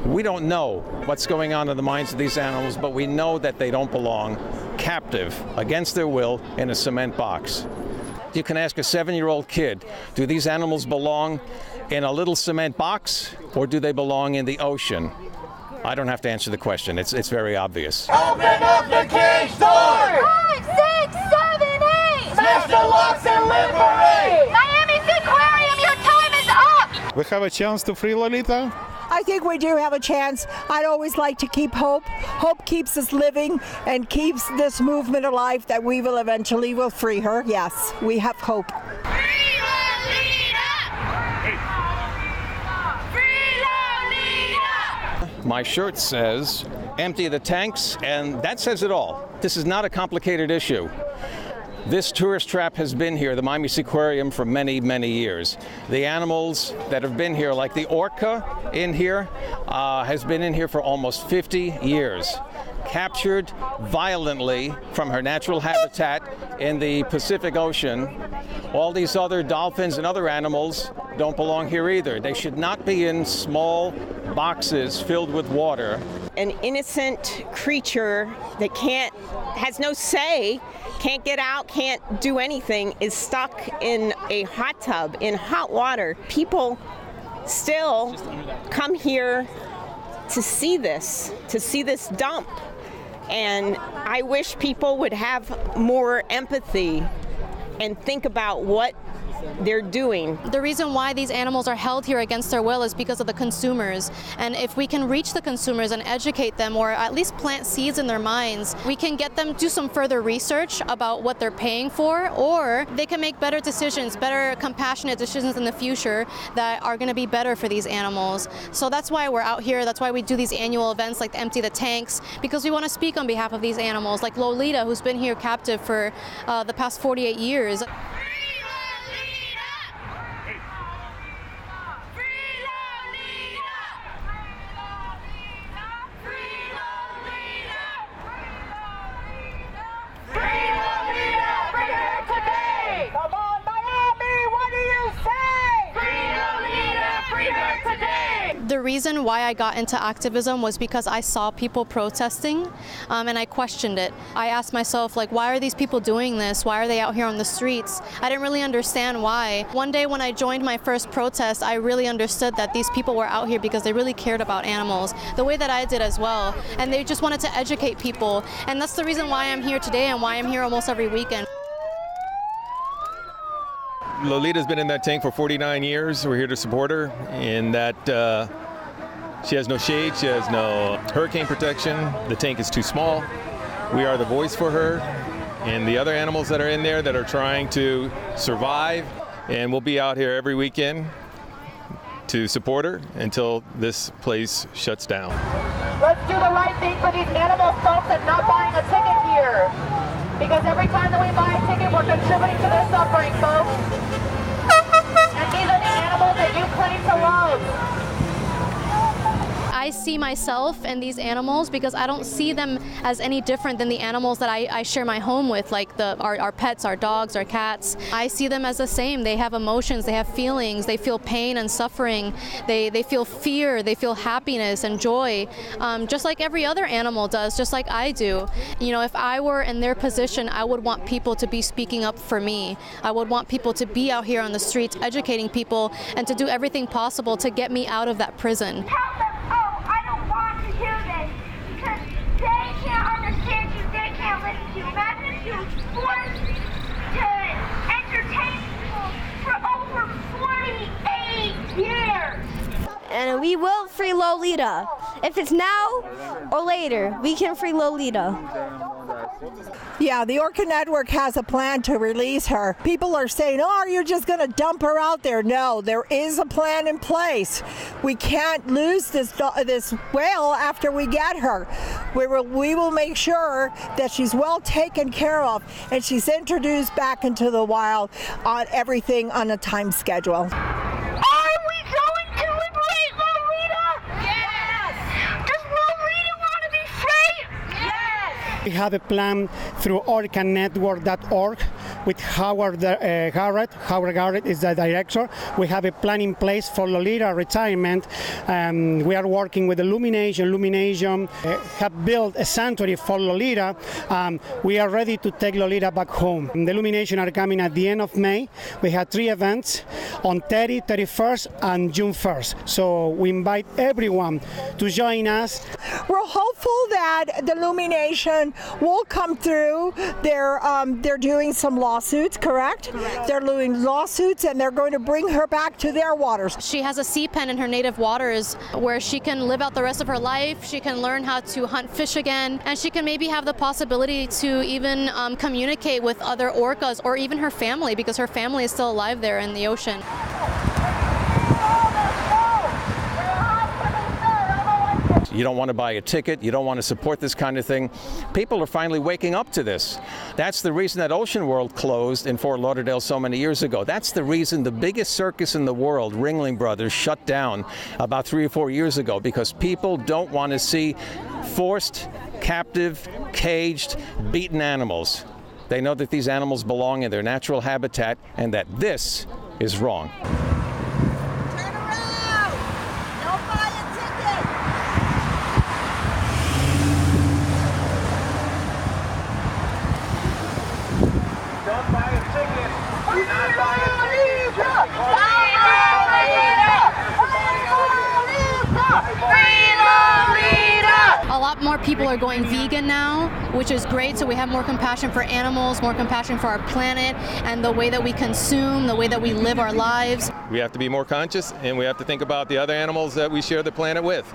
We don't know what's going on in the minds of these animals, but we know that they don't belong captive, against their will, in a cement box. You can ask a 7-year-old kid, do these animals belong in a little cement box, or do they belong in the ocean? I don't have to answer the question. It's very obvious. Open up the cage door! 5, 6, 7, 8! Smash the locks and liberate! Miami Seaquarium, your time is up! We have a chance to free Lolita? I think we do have a chance. I'd always like to keep hope. Hope keeps us living and keeps this movement alive that we will eventually free her. Yes, we have hope. Free Lolita! Free Lolita! My shirt says, empty the tanks, and that says it all. This is not a complicated issue. This tourist trap has been here, the Miami Seaquarium, for many, many years. The animals that have been here, like the orca in here, has been in here for almost 50 years. Captured violently from her natural habitat in the Pacific Ocean. All these other dolphins and other animals don't belong here either. They should not be in small boxes filled with water. An innocent creature that has no say, can't get out, can't do anything, is stuck in a hot tub in hot water. People still come here to see this dump. And I wish people would have more empathy and think about what they're doing. The reason why these animals are held here against their will is because of the consumers. And if we can reach the consumers and educate them, or at least plant seeds in their minds, we can get them to do some further research about what they're paying for, or they can make better decisions, better compassionate decisions in the future that are going to be better for these animals. So that's why we're out here. That's why we do these annual events like Empty the Tanks, because we want to speak on behalf of these animals, like Lolita, who's been here captive for the past 48 years. The reason why I got into activism was because I saw people protesting, and I questioned it. I asked myself, like, why are these people doing this? Why are they out here on the streets? I didn't really understand why. One day when I joined my first protest, I really understood that these people were out here because they really cared about animals, the way that I did as well. And they just wanted to educate people. And that's the reason why I'm here today and why I'm here almost every weekend. Lolita's been in that tank for 49 years. We're here to support her in that she has no shade, she has no hurricane protection. The tank is too small. We are the voice for her and the other animals that are in there that are trying to survive. And we'll be out here every weekend to support her until this place shuts down. Let's do the right thing for these animals, folks, and not buying a ticket here. Because every time that we buy a ticket, we're contributing to their suffering, folks. And these are the animals that you claim to love. I see myself in these animals because I don't see them as any different than the animals that I share my home with, like our pets, our dogs, our cats. I see them as the same. They have emotions, they have feelings, they feel pain and suffering, they feel fear, they feel happiness and joy, just like every other animal does, just like I do. You know, if I were in their position, I would want people to be speaking up for me. I would want people to be out here on the streets educating people and to do everything possible to get me out of that prison. Forced to entertain people for over 48 years. And we will free Lolita. If it's now or later, we can free Lolita. Yeah, the Orca Network has a plan to release her. People are saying, oh, are you just going to dump her out there? No, there is a plan in place. We can't lose this whale after we get her. We will make sure that she's well taken care of and she's introduced back into the wild on everything on a time schedule. We have a plan through orcanetwork.org with Howard Garrett. Howard Garrett is the director. We have a plan in place for Lolita retirement. We are working with Illumination. Illumination have built a sanctuary for Lolita. We are ready to take Lolita back home. The Illumination are coming at the end of May. We have 3 events on 30, 31st, and June 1st. So we invite everyone to join us. We're hopeful that the Illumination will come through. They're doing some lawsuits, correct? They're doing lawsuits, and they're going to bring her back to their waters. She has a sea pen in her native waters where she can live out the rest of her life. She can learn how to hunt fish again, and she can maybe have the possibility to even communicate with other orcas or even her family, because her family is still alive there in the ocean. You don't want to buy a ticket. You don't want to support this kind of thing. People are finally waking up to this. That's the reason that Ocean World closed in Fort Lauderdale so many years ago. That's the reason the biggest circus in the world, Ringling Brothers, shut down about 3 or 4 years ago, because people don't want to see forced, captive, caged, beaten animals. They know that these animals belong in their natural habitat and that this is wrong. A lot more people are going vegan now, which is great. So we have more compassion for animals, more compassion for our planet, and the way that we consume, the way that we live our lives. We have to be more conscious, and we have to think about the other animals that we share the planet with.